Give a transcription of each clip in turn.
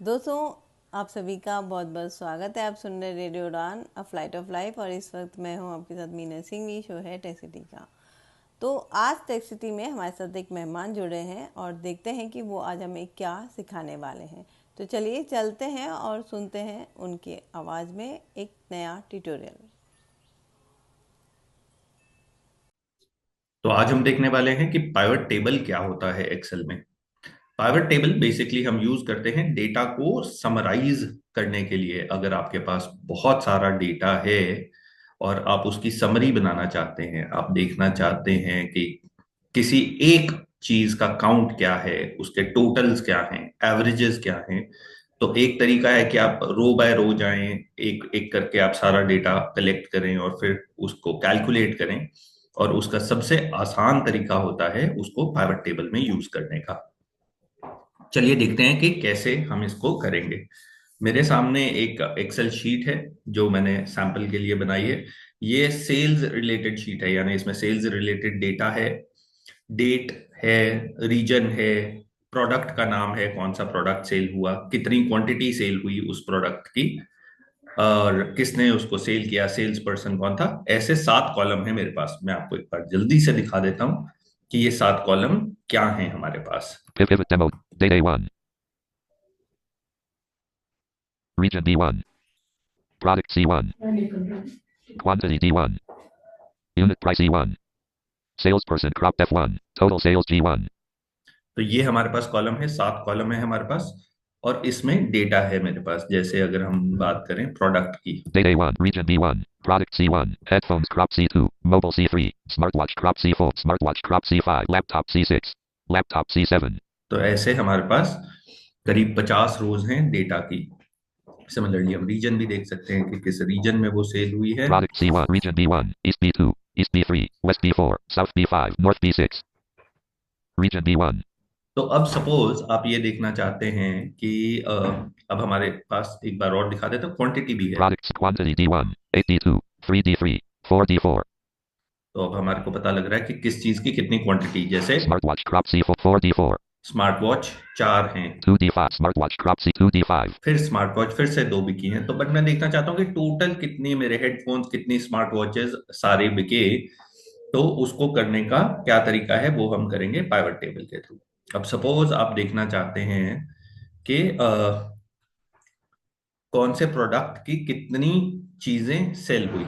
दोस्तों, आप सभी का बहुत बहुत स्वागत है। आप सुन रहे रेडियो उड़ान अ फ्लाइट ऑफ लाइफ और इस वक्त मैं हूं आपके साथ मीना सिंह। ये शो है टेक सिटी का। तो आज टेक सिटी में हमारे साथ एक मेहमान जुड़े हैं और देखते हैं कि वो आज हमें क्या सिखाने वाले हैं। तो चलिए चलते हैं और सुनते हैं उनकी आवाज़ में एक नया ट्यूटोरियल। तो आज हम देखने वाले हैं कि पाइवट टेबल क्या होता है एक्सेल में। पाइवट टेबल बेसिकली हम यूज करते हैं डेटा को समराइज करने के लिए। अगर आपके पास बहुत सारा डेटा है और आप उसकी समरी बनाना चाहते हैं, आप देखना चाहते हैं कि किसी एक चीज का काउंट क्या है, उसके टोटल्स क्या हैं, एवरेजेस क्या हैं, तो एक तरीका है कि आप रो बाय रो जाएं, एक एक करके आप सारा डेटा कलेक्ट करें और फिर उसको कैलकुलेट करें। और उसका सबसे आसान तरीका होता है उसको पाइवट टेबल में यूज करने का। चलिए देखते हैं कि कैसे हम इसको करेंगे। मेरे सामने एक एक्सेल शीट है जो मैंने सैंपल के लिए बनाई है। ये सेल्स रिलेटेड शीट है, यानी इसमें सेल्स रिलेटेड डेटा है, डेट है, रीजन है, प्रोडक्ट का नाम है, कौन सा प्रोडक्ट सेल हुआ, कितनी क्वांटिटी सेल हुई उस प्रोडक्ट की, और किसने उसको सेल किया, सेल्स पर्सन कौन था। ऐसे 7 कॉलम है मेरे पास। मैं आपको एक बार जल्दी से दिखा देता हूं कि ये 7 कॉलम क्या हैं हमारे पास। Pivot demo. Date A1. Region B1. Product C1. Quantity D1. Unit price E1. Salesperson crop F1. Total sales G1. तो ये हमारे पास कॉलम है, 7 कॉलम है हमारे पास। और इसमें डेटा है मेरे पास। जैसे अगर हम बात करें प्रोडक्ट की, Date A1. Region B1. Product C1. Headphones crop C2. Mobile C3. Smartwatch crop C4. Smartwatch crop C5. Laptop C6. Laptop C7. तो ऐसे हमारे पास करीब 50 रोज हैं डेटा की। सिमिलरली हम रीजन भी देख सकते हैं कि किस रीजन में वो सेल हुई है। Product C1. Region B1. East B2. East B3. West B4. South B5. North B6. Region B1. तो अब सपोज आप ये देखना चाहते हैं कि अब हमारे पास एक बार और दिखा देता हूं, क्वांटिटी भी है। Products quantity D1. 8D2. 3D3. 4D4. तो अब हमारे को पता लग रहा है कि किस चीज की कितनी क्वांटिटी। जैसे Smartwatch crop C4. 4D4. Smart watch 4 हैं, 2D5. Smartwatch crop C2D5. फिर स्मार्ट वॉच फिर से 2 बिकी हैं। तो बट मैं देखना चाहता हूँ कि टोटल कितनी मेरे हेडफोन्स, कितनी स्मार्ट वॉचेस सारे बिके। तो उसको करने का क्या तरीका है वो हम करेंगे पाइवट टेबल के थ्रू। अब सपोज आप देखना चाहते हैं कि कौन से प्रोडक्ट की कितनी चीजें सेल हुई।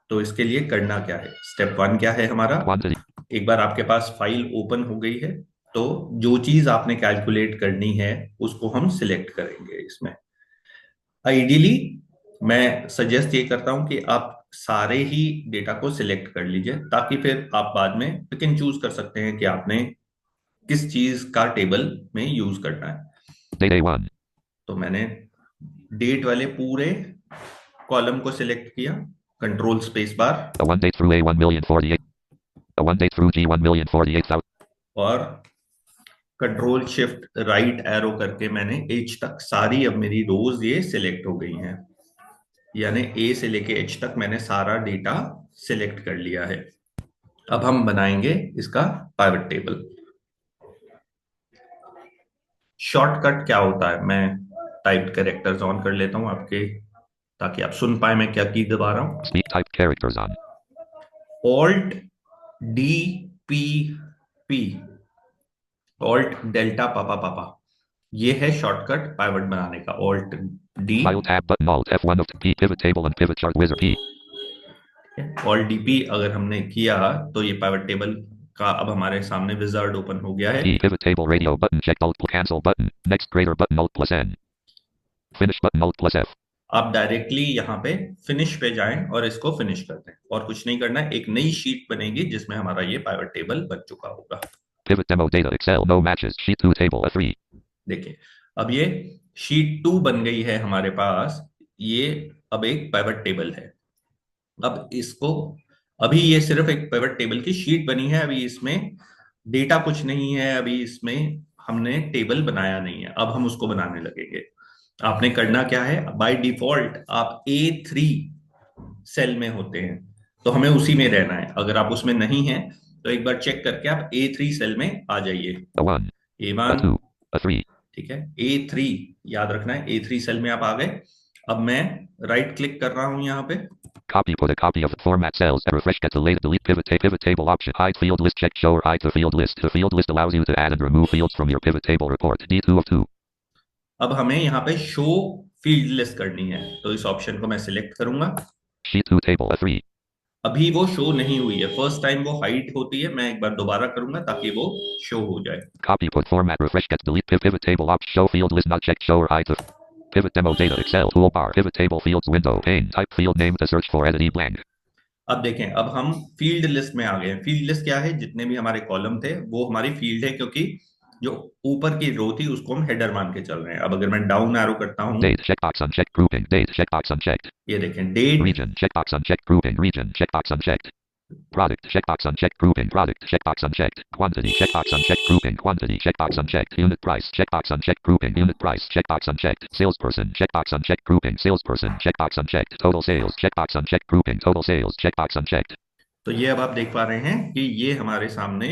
तो इसके लिए करना क्या है, स्टेप 1 क्या है हमारा। Quantity. एक बार आपके पास फाइल ओपन हो गई है तो जो चीज आपने कैलकुलेट करनी है उसको हम सिलेक्ट करेंगे इसमें। आइडियली मैं सजेस्ट ये करता हूं कि आप सारे ही डेटा को सिलेक्ट कर लीजिए, ताकि फिर आप बाद में पिक एंड चूज कर सकते हैं कि आपने किस चीज का टेबल में यूज करना है। Date A1. तो मैंने डेट वाले पूरे कॉलम को सिलेक्ट किया, control space bar, A1 date through A1 million 48. A1 date through G1 million 48,000. और कंट्रोल शिफ्ट राइट एरो करके मैंने एच तक सारी अब मेरी रोज ये सिलेक्ट हो गई हैं। यानी ए से लेके एच तक मैंने सारा डेटा सिलेक्ट कर लिया है। अब हम बनाएंगे इसका पाइवट टेबल। शॉर्टकट क्या होता है, मैं टाइप कैरेक्टर्स ऑन कर लेता हूं आपके, ताकि आप सुन पाए मैं क्या की दबा रहा हूं। Speak type characters on. Alt D P P, alt delta पापा पापा, ये है शॉर्टकट पाइवट बनाने का। Alt D, File tab button Alt F1 of P pivot table and pivot chart wizard P. Alt DP अगर हमने किया तो ये पाइवट टेबल का अब हमारे सामने विजार्ड ओपन हो गया है। P pivot table radio button checked Alt cancel button. Next greater button Alt plus N. Finish button Alt plus F. आप डायरेक्टली यहाँ पे फिनिश पे जाएं और इसको फिनिश कर दें, और कुछ नहीं करना है। एक नई शीट बनेगी जिसमें हमारा ये पाइवट टेबल बन चुका होगा। Pivot demo data Excel no matches sheet 2 table A3. देखिए अब ये शीट 2 बन गई है हमारे पास। ये अब एक पाइवट टेबल है। अब इसको, अभी ये सिर्फ एक पिवट टेबल की शीट बनी है, अभी इसमें डेटा कुछ नहीं है, अभी इसमें हमने टेबल बनाया नहीं है। अब हम उसको बनाने लगेंगे। आपने करना क्या है, बाय डिफॉल्ट आप A3 सेल में होते हैं तो हमें उसी में रहना है। अगर आप उसमें नहीं है तो एक बार चेक करके आप A3 सेल में आ जाइए। A1. A1, A2. A3. ठीक है, A3 याद रखना है, A3 सेल में आप आ गए। अब मैं राइट क्लिक कर रहा हूं यहाँ पे। Copy. Put a copy of the format cells. Refresh. Get the latest. Delete. Pivot table option. Hide field list. Check show or hide the field list. The field list allows you to add and remove fields from your pivot table report. D2 of 2. अब हमें यहाँ पे show field list करनी है, तो इस option को मैं सिलेक्ट करूंगा। Sheet 2 table A3. अभी वो शो नहीं हुई है, फर्स्ट टाइम वो हाइड होती है, मैं एक बार दोबारा करूंगा ताकि वो शो हो जाए। Copy. Put format. Refresh. Get delete. Pivot table option. Show field list. Not check show or hide the pivot demo data. Excel toolbar. Pivot table fields window. Pane. Type field name to search for. Edit E blank. अब देखें, अब हम field list में आ गए हैं। Field list क्या है? जितने भी हमारे कॉलम थे वो हमारी फील्ड है, क्योंकि जो ऊपर की रो थी उसको हम हेडर मान के चल रहे हैं। अब अगर मैं डाउन एरो करता हूं, Date checkbox unchecked. Grouping. Date checkbox unchecked. ये देखें date, Region checkbox unchecked. Grouping. Region checkbox unchecked. Product checkbox unchecked. Grouping. Product checkbox unchecked. Quantity checkbox unchecked. Grouping. Quantity checkbox unchecked. Unit price checkbox unchecked. Grouping. Unit price checkbox unchecked. Salesperson checkbox unchecked. Grouping. Salesperson checkbox unchecked. Total sales checkbox unchecked. Grouping. Total sales checkbox unchecked. तो ये अब आप देख पा रहे हैं कि ये हमारे सामने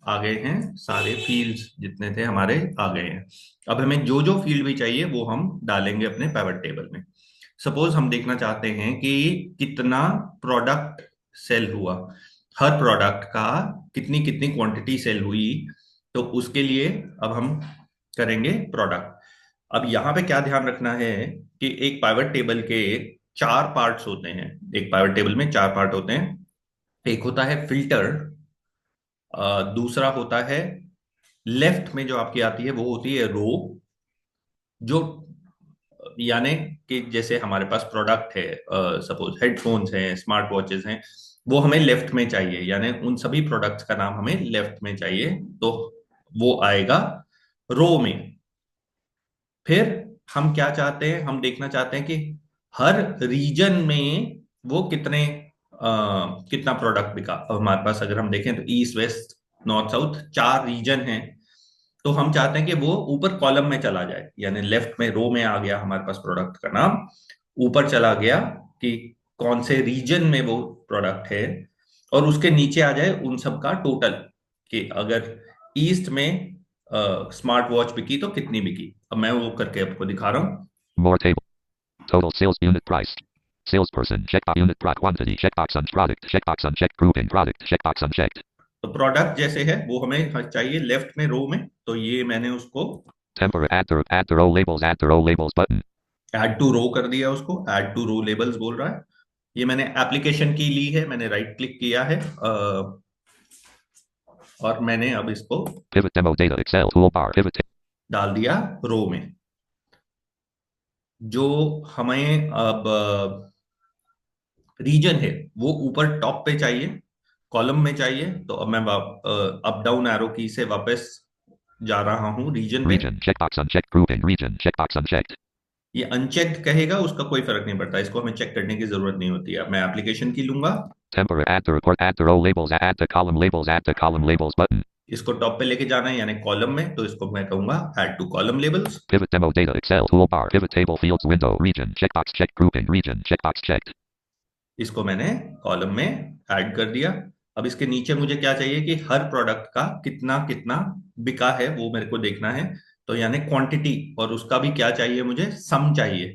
आ गए हैं, सारे फील्ड्स जितने थे हमारे आ गए हैं। अब हमें जो जो फील्ड भी चाहिए वो हम डालेंगे अपने पिवट टेबल में। सपोज हम देखना चाहते हैं कि कितना प्रोडक्ट सेल हुआ, हर प्रोडक्ट का कितनी कितनी क्वांटिटी सेल हुई, तो उसके लिए अब हम करेंगे प्रोडक्ट। अब यहाँ पे क्या ध्यान रखना है कि एक पिवट टेबल के 4 पार्ट्स होते हैं। एक पिवट टेबल में 4 पार्ट होते हैं। एक होता है फिल्टर, दूसरा होता है लेफ्ट में जो आपकी आती है वो होती है रो, जो यानी कि जैसे हमारे पास प्रोडक्ट है, सपोज हेडफोन्स हैं, स्मार्ट वॉचेस हैं, वो हमें लेफ्ट में चाहिए, यानी उन सभी प्रोडक्ट्स का नाम हमें लेफ्ट में चाहिए, तो वो आएगा रो में। फिर हम क्या चाहते हैं? हम देखना चाहते हैं कि हर रीजन में वो कितना प्रोडक्ट बिका। अब हमारे पास अगर हम देखें तो east west north south 4 region हैं, तो हम चाहते हैं कि वो ऊपर कॉलम में चला जाए, यानी लेफ्ट में रो में आ गया हमारे पास प्रोडक्ट का नाम, ऊपर चला गया कि कौन से रीजन में वो प्रोडक्ट है, और उसके नीचे आ जाए उन सब का टोटल, कि अगर ईस्ट में स्मार्ट वॉच बिकी तो कितनी बिकी। अब मैं वो करके आपको दिखा रहा हूँ। More table. Total sales unit price. Salesperson checkbox unit price. Quantity checkbox unchecked. Product checkbox unchecked. Grouping. Product checkbox unchecked. तो प्रोडक्ट जैसे है वो हमें चाहिए लेफ्ट में रो में, तो ये मैंने उसको Temporary add the row labels. Add the row labels button. Add to row कर दिया, उसको ऐड टू रो लेबल्स बोल रहा है। ये मैंने एप्लीकेशन की ली है, मैंने राइट क्लिक किया है, और मैंने अब इसको Pivot demo data. Excel toolbar. Pivot डाल दिया रो में। जो हमें अब रीजन है वो ऊपर टॉप पे चाहिए, कॉलम में चाहिए, तो अब मैं अप डाउन एरो की से वापस जा रहा हूं रीजन पे। region checkbox unchecked. Grouping. Region checkbox unchecked. ये अनचेक्ड कहेगा, उसका कोई फर्क नहीं पड़ता, इसको हमें चेक करने की जरूरत नहीं होती है। मैं एप्लीकेशन की लूंगा, Temporary add the report. Add the row labels. Add the column labels. Add the column labels button. इसको टॉप पे लेके जाना है यानी कॉलम में, तो इसको मैं कहूंगा add to column labels. Pivot demo data. Excel toolbar. Pivot table fields window. Region checkbox checked. Grouping. Region checkbox checked. इसको मैंने कॉलम में ऐड कर दिया। अब इसके नीचे मुझे क्या चाहिए कि हर प्रोडक्ट का कितना कितना बिका है वो मेरे को देखना है, तो यानी क्वांटिटी, और उसका भी क्या चाहिए मुझे? सम चाहिए,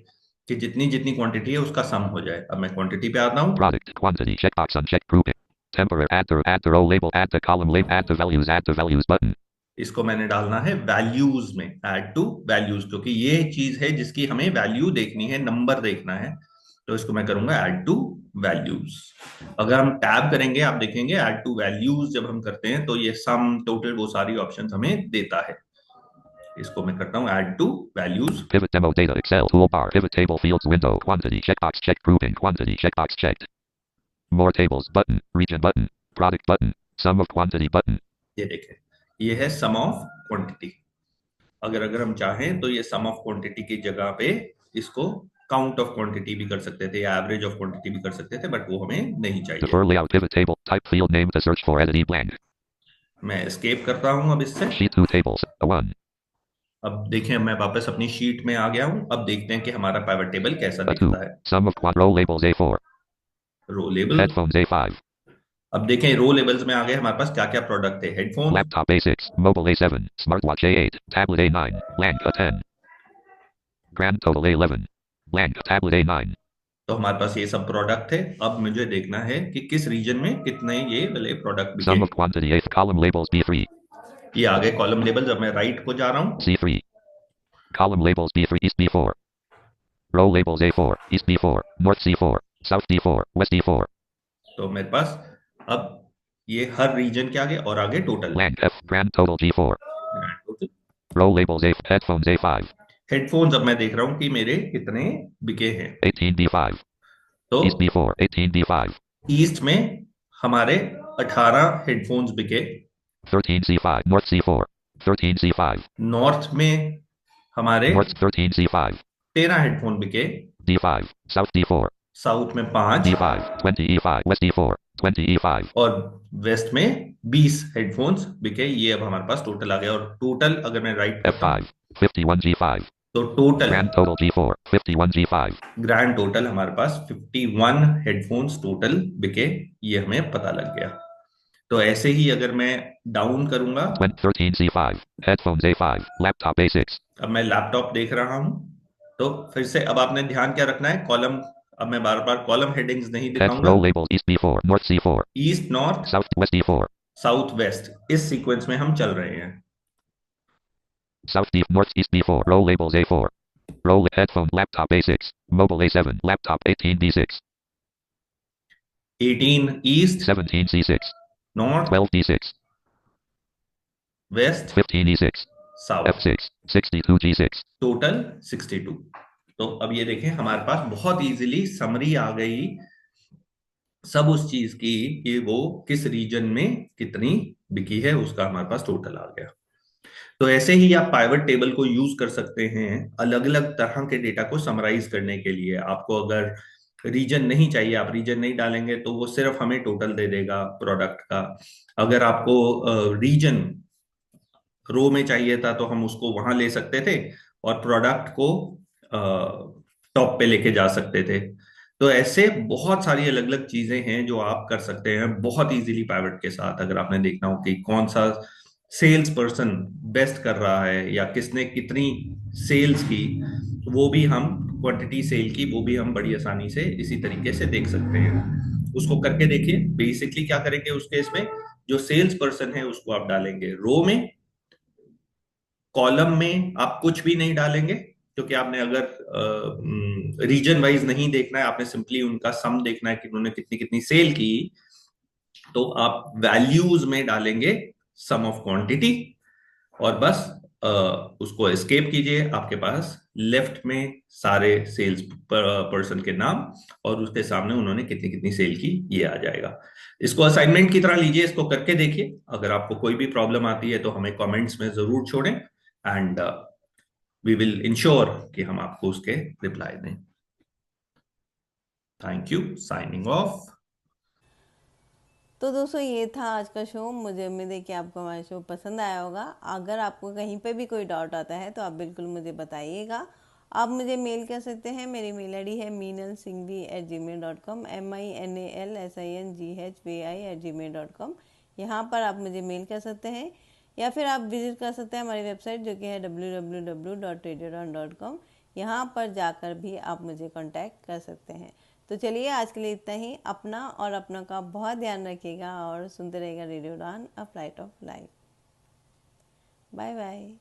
कि जितनी जितनी क्वांटिटी है उसका सम हो जाए। अब मैं क्वांटिटी पे आता हूँ। Product quantity checkbox unchecked. Grouping. Temporary add the row label. Add the column label. Add the values button. इसको मैंने डालना है वैल्यूज में, ऐड टू वैल्यूज, क्योंकि ये चीज है जिसकी हमें वैल्यू देखनी है, नंबर देखना है, तो इसको मैं करूंगा ऐड टू वैल्यूज। अगर हम टैब करेंगे आप देखेंगे ऐड टू वैल्यूज जब हम करते हैं तो ये सम टोटल वो सारी ऑप्शंस हमें देता है। इसको मैं करता हूं add to values. Pivot demo data. Excel toolbar. Pivot table fields window. Quantity checkbox checked. Grouping. Quantity checkbox checked. More tables button. Region button. Product button. Sum of quantity button. ये देखें, ये है सम ऑफ क्वांटिटी। अगर हम चाहें तो ये सम of quantity की जगह पे इसको काउंट ऑफ क्वांटिटी भी कर सकते थे या एवरेज ऑफ क्वांटिटी भी कर सकते थे, बट वो हमें नहीं चाहिए। Defer layout. Pivot table. Type field name to search for. Edit E blank. मैं एस्केप करता हूं अब इससे। Sheet 2 tables. A1. अब देखें मैं वापस अपनी शीट में आ गया हूं। अब देखते हैं कि हमारा पिवट टेबल कैसा A2. दिखता है। Sum of quad row labels A4. Row label, Headphones A5. अब देखें रो लेवल्स में आ गए हमारे पास क्या क्या प्रोडक्ट है। Headphone, Laptop A6, Mobile A7, Smartwatch A8, Tablet A9, Blank A10. Grand total A11. Blank Tablet A9. तो हमारे पास ये सब प्रोडक्ट है। अब मुझे देखना है कि किस रीजन में कितने ये वाले प्रोडक्ट बिके। Sum of quantity A column labels B3. ये आ गए कॉलम लेबल्स। अब मैं राइट को जा रहा हूँ। C3. Column labels B3 East B4. Row labels A4 East B4 North C4 South D4 West D4. तो मेरे पास अब ये हर रीजन के आगे और आगे total Blank F grand total G4. Total. Row labels A headphones A5. Headphones अब मैं देख रहा हूँ कि मेरे कितने बिके हैं। 18 B5. तो East B4 18 B5. ईस्ट में हमारे 18 हेडफोन्स बिके। 13 C5 North C4 13 C5. North में हमारे North 13 C5. 13 हेडफोन बिके। D5 South D4. साउथ में 5 D5 20 E5 West D4 20 E5. और वेस्ट में 20 हेडफोन्स बिके। ये अब हमारे पास टोटल आ गया। और टोटल अगर मैं राइट करता हूँ F5 51 G5. तो total Grand total G4 51 G5. Grand total हमारे पास 51 हेडफोन्स टोटल बिके। ये हमें पता लग गया। तो ऐसे ही अगर मैं डाउन करूंगा, 13 C5 headphones A5 laptop A6. अब मैं लैपटॉप देख रहा हूं। तो फिर से अब आपने ध्यान क्या रखना है, कॉलम। अब मैं बार बार कॉलम हेडिंग्स नहीं दिखाऊंगा। Row labels East B4 North C4 east, north, South West D4 south, west, इस सीक्वेंस में हम चल रहे हैं। South D North East B4 row labels A4 row headphone laptop A6 mobile A7 laptop 18 D6 18 east, 17 C6 north, 12 D6 west, 15 E6 south, F6 62 G6. Total 62। तो अब ये देखें हमारे पास बहुत इजीली समरी आ गई सब उस चीज की कि वो किस रीजन में कितनी बिकी है, उसका हमारे पास टोटल आ गया। तो ऐसे ही आप पाइवट टेबल को यूज कर सकते हैं अलग अलग तरह के डेटा को समराइज करने के लिए। आपको अगर रीजन नहीं चाहिए, आप रीजन नहीं डालेंगे तो वो सिर्फ हमें टोटल दे देगा प्रोडक्ट का। अगर आपको रीजन रो में चाहिए था तो हम उसको वहां ले सकते थे और प्रोडक्ट को टॉप पे लेके जा सकते थे। तो ऐसे बहुत सारी अलग अलग चीजें हैं जो आप कर सकते हैं बहुत इजीली पाइवट के साथ। अगर आपने देखना हो कि कौन सा सेल्स पर्सन बेस्ट कर रहा है या किसने कितनी सेल्स की, वो भी हम क्वांटिटी सेल की वो भी हम बड़ी आसानी से इसी तरीके से देख सकते हैं। उसको करके देखिए। बेसिकली क्या करेंगे उस केस में, जो सेल्स पर्सन है उसको आप डालेंगे रो में। कॉलम में आप कुछ भी नहीं डालेंगे क्योंकि आपने अगर रीजन वाइज नहीं देखना है, आपने सिंपली उनका सम देखना है कि उन्होंने कितनी कितनी सेल की, तो आप वैल्यूज में डालेंगे सम ऑफ क्वांटिटी और बस उसको एस्केप कीजिए। आपके पास लेफ्ट में सारे सेल्स पर्सन के नाम और उसके सामने उन्होंने कितनी कितनी सेल की ये आ जाएगा। इसको असाइनमेंट की तरह लीजिए, इसको करके देखिए। अगर आपको कोई भी प्रॉब्लम आती है तो हमें कमेंट्स में जरूर छोड़ें एंड वी विल इंश्योर कि हम आपको उसके रिप्लाई दें। Thank you, signing off. तो दोस्तों ये था आज का शो। मुझे उम्मीद है कि आपको हमारा शो पसंद आया होगा। अगर आपको कहीं पे भी कोई डाउट आता है तो आप बिल्कुल मुझे बताइएगा। आप मुझे मेल कर सकते हैं। मेरी मेल आईडी है meenalsinghvi@gmail.com MINALSINGHVI@gmail.com। यहाँ पर आप मुझे मेल कर सकते हैं या फिर आप विजिट कर सकते हैं हमारी वेबसाइट जो कि है www.radiodon.com। यहाँ पर जाकर भी आप मुझे कांटेक्ट कर सकते हैं। तो चलिए आज के लिए इतना ही। अपना और अपनों का बहुत ध्यान रखिएगा और सुनते रहिएगा radio Don a flight of life. Bye bye.